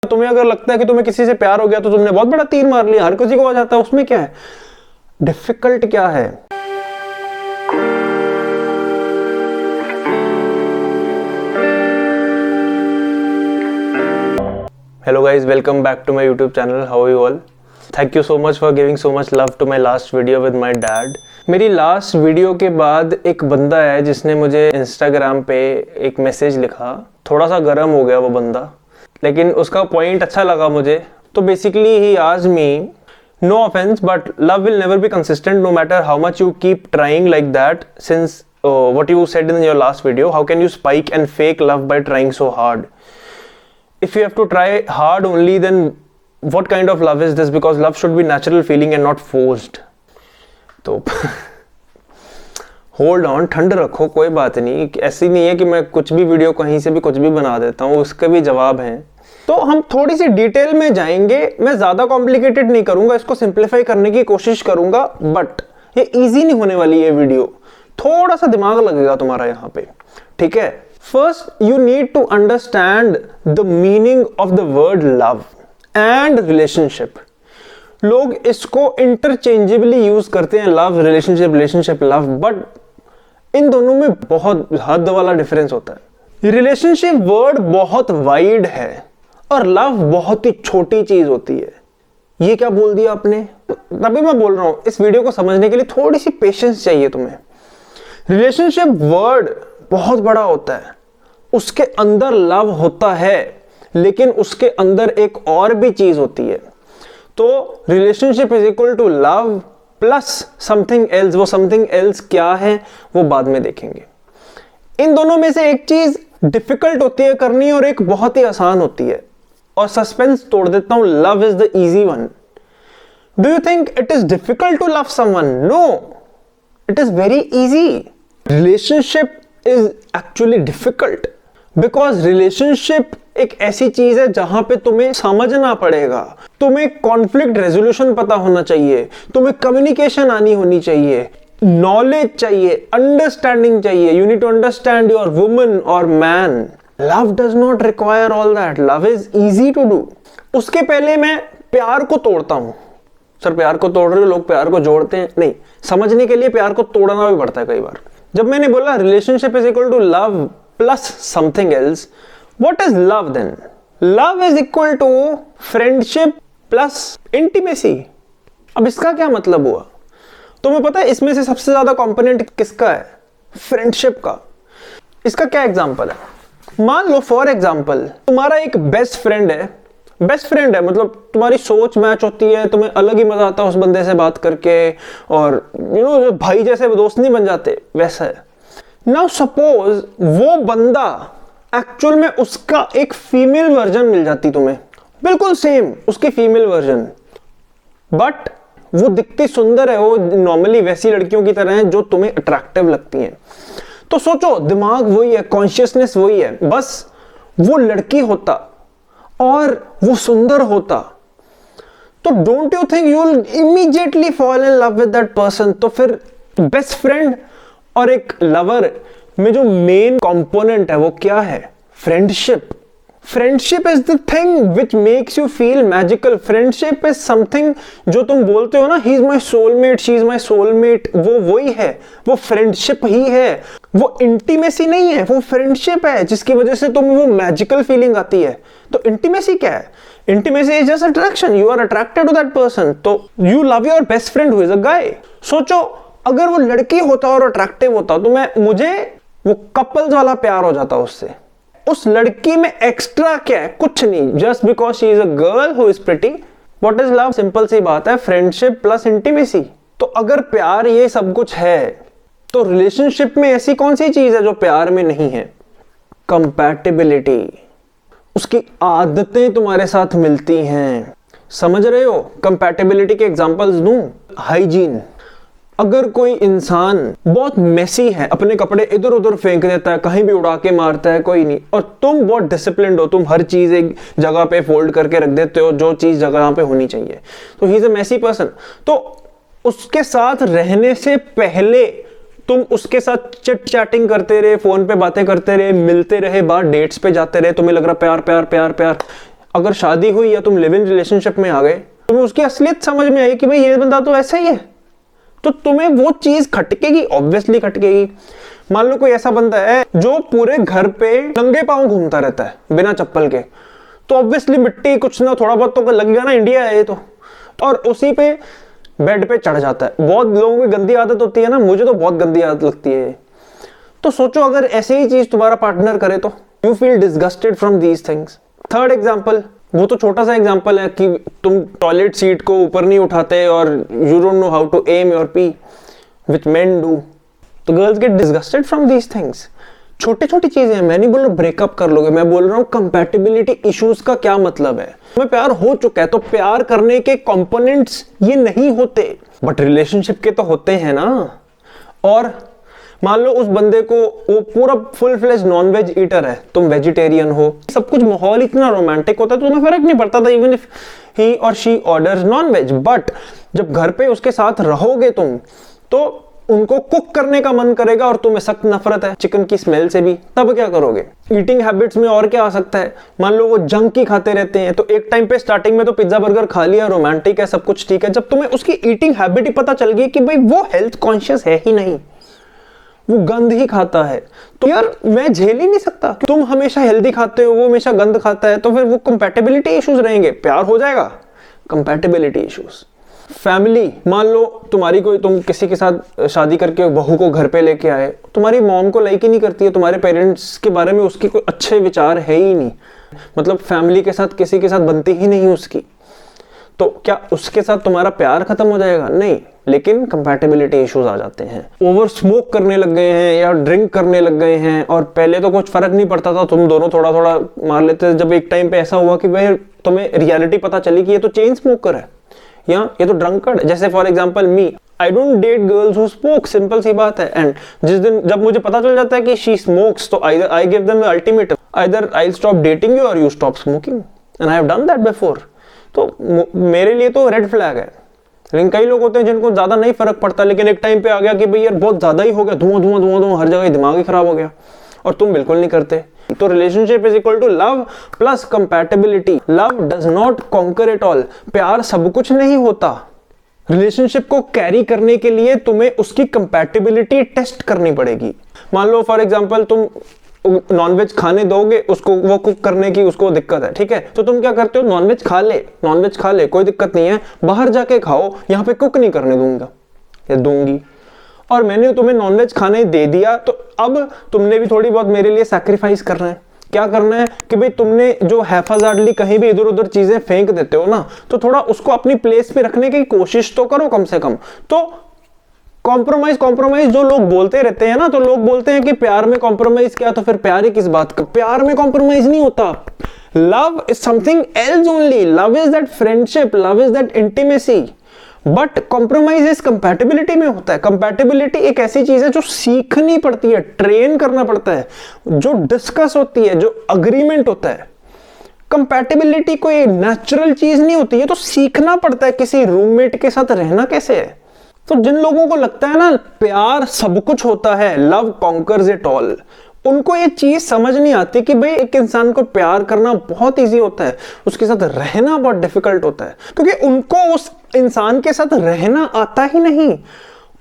तुम्हें अगर लगता है कि तुम्हें किसी से प्यार हो गया तो तुमने बहुत बड़ा तीर मार लिया, हर किसी को आ जाता है, उसमें क्या है? डिफिकल्ट क्या है? Hello guys, welcome back to my YouTube channel. How are you all? Thank you so much for giving so much love to my last video with my dad. मेरी लास्ट वीडियो के बाद एक बंदा है जिसने मुझे इंस्टाग्राम पे एक मैसेज लिखा। थोड़ा सा गर्म हो गया वो बंदा, लेकिन उसका पॉइंट अच्छा लगा मुझे। तो basically he asked me, no offense, but love will never be consistent no matter how much you keep trying like that. Since what you said in your last video, how can you spike and fake love by trying so hard? If you have to try hard only, then what kind of love is this? Because love should be natural feeling and not forced. तो hold on, ठंड रखो, कोई बात नहीं। ऐसी नहीं है कि मैं कुछ भी वीडियो कहीं से भी कुछ भी बना देता हूँ, उसके भी जवाब हैं। तो हम थोड़ी सी डिटेल में जाएंगे। मैं ज़्यादा कॉम्प्लिकेटेड नहीं करूँगा, इसको सिंप्लीफाई करने की कोशिश करूँगा, बट ये ईजी नहीं होने वाली है वीडियो। थोड़ा सा दिमाग लगेगा तुम्हारा यहाँ पे, ठीक है? First you need to understand the meaning of the word love and relationship. लोग इसको इंटरचेंजेबली यूज करते हैं, love relationship, relationship love, but इन दोनों में बहुत हद वाला डिफरेंस होता है। रिलेशनशिप वर्ड बहुत वाइड है और लव बहुत ही छोटी चीज होती है। ये क्या बोल दिया आपने? तभी मैं बोल रहा हूं, इस वीडियो को समझने के लिए थोड़ी सी पेशेंस चाहिए तुम्हें। रिलेशनशिप वर्ड बहुत बड़ा होता है, उसके अंदर लव होता है, लेकिन उसके अंदर एक और भी चीज होती है। तो relationship is equal to love plus something else. वो समथिंग एल्स क्या है वो बाद में देखेंगे। इन दोनों में से एक चीज डिफिकल्ट होती है करनी और एक बहुत ही आसान होती है। और सस्पेंस तोड़ देता हूं, love is the easy one. Do you think it is difficult to love someone? No, it is very easy. Relationship is actually difficult because relationship एक ऐसी चीज है जहां पे तुम्हें समझना पड़ेगा, तुम्हें कॉन्फ्लिक्ट रेजोल्यूशन पता होना चाहिए, तुम्हें कम्युनिकेशन आनी होनी चाहिए, नॉलेज चाहिए, अंडरस्टैंडिंग चाहिए। You need to understand your woman और man. Love does not require all that. Love is easy to do. उसके पहले मैं प्यार को तोड़ता हूं। सर प्यार को तोड़ रहे हो, लोग प्यार को जोड़ते हैं? नहीं, समझने के लिए प्यार को तोड़ना भी पड़ता है कई बार। जब मैंने बोला relationship is equal to love plus something else, what is love then? Love is equal to friendship plus intimacy. अब इसका क्या मतलब हुआ? तुम्हें पता है इसमें से सबसे ज्यादा कंपोनेंट किसका है? फ्रेंडशिप का। इसका क्या एग्जांपल है? मान लो फॉर एग्जांपल तुम्हारा एक बेस्ट फ्रेंड है। बेस्ट फ्रेंड है मतलब तुम्हारी सोच मैच होती है, तुम्हें अलग ही मजा आता है उस बंदे से बात करके, और जो भाई जैसे दोस्त नहीं बन जाते, वैसा है। नाउ सपोज वो बंदा एक्चुअल में उसका एक फीमेल वर्जन मिल जाती तुम्हें, बिल्कुल सेम उसकी फीमेल वर्जन, बट वो दिखती सुंदर है, वो नॉर्मली वैसी लड़कियों की तरह है जो तुम्हें अट्रैक्टिव लगती हैं। तो सोचो, दिमाग वही है, कॉन्शियसनेस वही है, बस वो लड़की होता और वो सुंदर होता, तो don't you think you will immediately fall in love with that person? तो फिर बेस्ट फ्रेंड और एक लवर में जो मेन कंपोनेंट है वो क्या है? Friendship. Friendship is the thing which makes you feel magical. Friendship is something जो तुम बोलते हो ना, he is my soulmate, she is my soulmate, वो वही है, वो फ्रेंडशिप ही है। वो इंटीमेसी नहीं है, वो फ्रेंडशिप है जिसकी वजह से तुम वो मैजिकल फीलिंग आती है। तो इंटीमेसी क्या है? Intimacy is just attraction. You are attracted to that person, तो you love your best friend who is a guy. सोचो अगर वो लड़की होता और अट्रैक्टिव होता तो मुझे वो कपल्स वाला प्यार हो जाता उससे। उस लड़की में एक्स्ट्रा क्या है? कुछ नहीं, just because she is a girl who is pretty. What is love? Simple सी बात है, फ्रेंडशिप प्लस इंटीमेसी। तो अगर प्यार ये सब कुछ है, तो रिलेशनशिप में ऐसी कौन सी चीज है जो प्यार में नहीं है? कंपैटिबिलिटी। उसकी आदतें तुम्हारे साथ मिलती हैं, समझ रहे हो? कंपैटिबिलिटी के एग्जांपल्स दूं? हाइजीन। अगर कोई इंसान बहुत मेसी है, अपने कपड़े इधर उधर फेंक देता है, कहीं भी उड़ा के मारता है, कोई नहीं, और तुम बहुत डिसिप्लिन्ड हो, तुम हर चीज एक जगह पे फोल्ड करके रख देते हो जो चीज जगह पे होनी चाहिए, तो he is a messy person. तो उसके साथ रहने से पहले तुम उसके साथ चिट चैटिंग करते रहे, फोन पे बातें करते रहे, मिलते रहे, बाहर डेट्स पे जाते रहे, तुम्हें लग रहा प्यार प्यार प्यार प्यार, अगर शादी हुई या तुम लिव इन रिलेशनशिप में आ गए, तुम्हें उसकी असलियत समझ में आई कि भाई ये बंदा तो ऐसा ही है, तो तुम्हें वो चीज खटकेगी, ऑब्वियसली खटकेगी। मान लो कोई ऐसा बंदा है जो पूरे घर पे नंगे पांव घूमता रहता है बिना चप्पल के, तो ऑब्वियसली मिट्टी कुछ ना थोड़ा बहुत तो लगेगा ना, इंडिया है ये तो। और उसी पे बेड पे चढ़ जाता है। बहुत लोगों की गंदी आदत होती है ना, मुझे तो बहुत गंदी आदत लगती है। तो सोचो अगर ऐसे ही चीज तुम्हारा पार्टनर करे तो you feel disgusted from these things. Third example, वो तो छोटा सा एग्जाम्पल है कि तुम टॉयलेट सीट को ऊपर नहीं उठाते और you don't know how to aim your pee which men do, तो girls get disgusted from these things. छोटी छोटी चीजें हैं, मैं नहीं बोल रहा ब्रेकअप कर लोगे, मैं बोल रहा हूँ कंपैटिबिलिटी इश्यूज का क्या मतलब है। तुम्हें प्यार हो चुका है तो प्यार करने के कंपोनेंट्स ये नहीं होते, बट रिलेशनशिप के तो होते हैं ना। और मान लो उस बंदे को वो पूरा फुल फ्लेज नॉनवेज ईटर है, तुम वेजिटेरियन हो, सब कुछ माहौल इतना रोमांटिक होता है तो तुम्हें फर्क नहीं पड़ता था इवन इफ ही और शी ऑर्डर्स नॉनवेज। बट जब घर पे उसके साथ रहोगे तुम, तो उनको कुक करने का मन करेगा और तुम्हें सख्त नफरत है चिकन की स्मेल से भी, तब क्या करोगे। ईटिंग हैबिट्स में और क्या आ सकता है, मान लो वो जंक ही खाते रहते हैं, तो एक टाइम पे स्टार्टिंग में तो पिज्जा बर्गर खा लिया, रोमांटिक है, सब कुछ ठीक है। जब तुम्हें उसकी ईटिंग हैबिट ही पता चल गई कि भाई वो हेल्थ कॉन्शियस है ही नहीं, वो गंद ही खाता है, तो यार मैं झेल ही नहीं सकता। तुम हमेशा हेल्दी खाते हो, वो हमेशा गंद खाता है, तो फिर वो कंपैटिबिलिटी इश्यूज रहेंगे। प्यार हो जाएगा, कंपैटिबिलिटी इश्यूज। फैमिली, मान लो तुम्हारी कोई, तुम किसी के साथ शादी करके बहू को घर पे लेके आए, तुम्हारी मॉम को लाइक ही नहीं करती है, तुम्हारे पेरेंट्स के बारे में उसके कोई अच्छे विचार है ही नहीं, मतलब फैमिली के साथ किसी के साथ बनती ही नहीं उसकी, तो क्या उसके साथ तुम्हारा प्यार खत्म हो जाएगा? नहीं, लेकिन कंपैटिबिलिटी इश्यूज आ जाते हैं। ओवर स्मोक करने लग गए हैं या ड्रिंक करने लग गए हैं, और पहले तो कुछ फर्क नहीं पड़ता था, तुम दोनों थोड़ा थोड़ा मार लेते थे। जब एक टाइम पे ऐसा हुआ कि भाई तुम्हें रियलिटी पता चली कि ये तो चेन स्मोकर है या ये तो ड्रंकर्ड है, जैसे for example me, I don't date girls who smoke, simple सी बात है। एंड जिस दिन जब मुझे पता चल जाता है कि शी स्मोक्स, तो I give them the ultimatum, either I will stop dating you और you stop smoking, and I have done that before. तो मेरे लिए तो रेड फ्लैग है। लेकिन कई लोग होते हैं जिनको ज्यादा नहीं फर्क पड़ता, लेकिन एक टाइम पे आ गया कि भाई यार बहुत ज्यादा ही हो गया, धुआं धुआं धुआं धुआं, हर जगह दिमाग ही खराब हो गया, और तुम बिल्कुल नहीं करते। तो relationship is equal to love plus compatibility. Love does not conquer it all, प्यार सब कुछ नहीं होता। रिलेशनशिप को कैरी करने के लिए तुम्हें उसकी कंपैटिबिलिटी टेस्ट करनी पड़ेगी। मान लो फॉर एग्जांपल तुम नॉनवेज खाने दोगे उसको, वो कुक करने की उसको दिक्कत है, ठीक है, तो तुम क्या करते हो, नॉनवेज खा ले कोई दिक्कत नहीं है, बाहर जाके खाओ, यहाँ पे कुक नहीं करने दूंगा या दूंगी। और मैंने तुम्हें नॉनवेज खाने दे दिया, तो अब तुमने भी थोड़ी बहुत मेरे लिए सैक्रिफाइस करना है। क्या करना है कि भाई तुमने जो हैफाजार्डली कहीं भी इधर उधर चीजें फेंक देते हो ना, तो थोड़ा उसको अपनी प्लेस पे रखने की कोशिश तो करो कम से कम। तो कॉम्प्रोमाइज जो लोग बोलते रहते हैं ना, तो लोग बोलते हैं कि प्यार में कॉम्प्रोमाइज क्या, तो फिर प्यार ही किस बात का। प्यार में कॉम्प्रोमाइज नहीं होता। Love is something else only. Love is that friendship, love is that intimacy, but compromise is compatibility में होता है। कंपैटिबिलिटी एक ऐसी चीज है जो सीखनी पड़ती है, ट्रेन करना पड़ता है, जो डिस्कस होती है, जो अग्रीमेंट होता है। कंपैटिबिलिटी कोई नेचुरल चीज नहीं होती है, तो सीखना पड़ता है। किसी रूममेट के साथ रहना कैसे है। तो जिन लोगों को लगता है ना प्यार सब कुछ होता है, लव कॉन्कर्स इट ऑल, उनको ये चीज समझ नहीं आती कि भाई एक इंसान को प्यार करना बहुत इजी होता है, उसके साथ रहना बहुत डिफिकल्ट होता है, क्योंकि उनको उस इंसान के साथ रहना आता ही नहीं,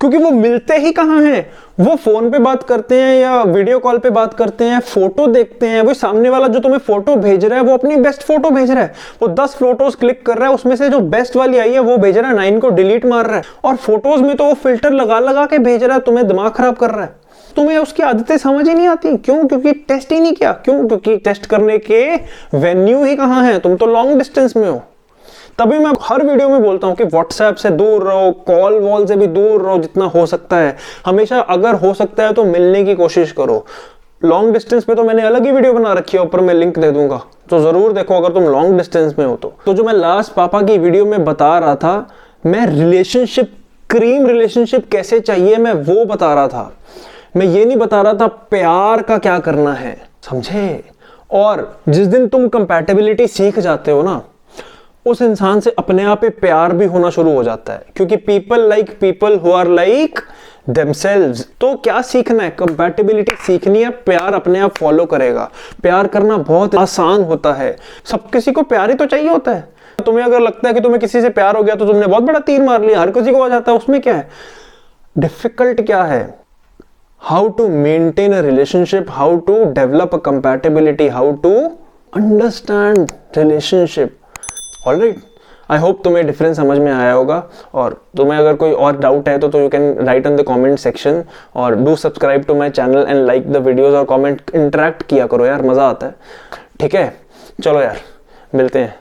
क्योंकि वो मिलते ही कहाँ हैं। वो फोन पे बात करते हैं या वीडियो कॉल पे बात करते हैं, फोटो देखते हैं, वो सामने वाला जो तुम्हें फोटो भेज रहा है वो अपनी बेस्ट फोटो भेज रहा है, वो 10 फोटोज क्लिक कर रहा है, उसमें से जो बेस्ट वाली आई है वो भेज रहा है, 9 को डिलीट मार रहा है, और फोटोज में तो वो फिल्टर लगा लगा के भेज रहा है, तुम्हें दिमाग खराब कर रहा है। तुम्हें उसकी आदतें समझ ही नहीं आती। क्यों? क्योंकि टेस्ट ही नहीं किया। क्यों? क्योंकि टेस्ट करने के वेन्यू ही कहाँ है, तुम तो लॉन्ग डिस्टेंस में हो। तभी मैं हर वीडियो में बोलता हूं कि व्हाट्सएप से दूर रहो, कॉल वॉल से भी दूर रहो जितना हो सकता है। हमेशा अगर हो सकता है तो मिलने की कोशिश करो। लॉन्ग डिस्टेंस पे तो मैंने अलग ही वीडियो बना रखी है, ऊपर मैं लिंक दे दूंगा, तो जरूर देखो अगर तुम लॉन्ग डिस्टेंस में हो तो जो मैं लास्ट पापा की वीडियो में बता रहा था, मैं रिलेशनशिप, क्रीम रिलेशनशिप कैसे चाहिए मैं वो बता रहा था। मैं ये नहीं बता रहा था प्यार का क्या करना है, समझे। और जिस दिन तुम कंपैटिबिलिटी सीख जाते हो ना, उस इंसान से अपने आप ही प्यार भी होना शुरू हो जाता है, क्योंकि people like people who are like themselves। तो क्या सीखना है? कंपैटिबिलिटी सीखनी है, प्यार अपने आप फॉलो करेगा। प्यार करना बहुत आसान होता है, सब किसी को प्यार ही तो चाहिए होता है। तुम्हें अगर लगता है कि तुम्हें किसी से प्यार हो गया तो तुमने बहुत बड़ा तीर मार लिया, हर किसी को आ जाता है, उसमें क्या है? डिफिकल्ट क्या है? How to maintain a relationship, how to develop a compatibility, how to understand relationship. Alright, I hope तुम्हें डिफरेंस समझ में आया होगा। और तुम्हें अगर कोई और डाउट है तो you can write in the comment section, और do subscribe to my channel and like the videos, और कमेंट इंटरेक्ट किया करो यार, मजा आता है। ठीक है, चलो यार, मिलते हैं।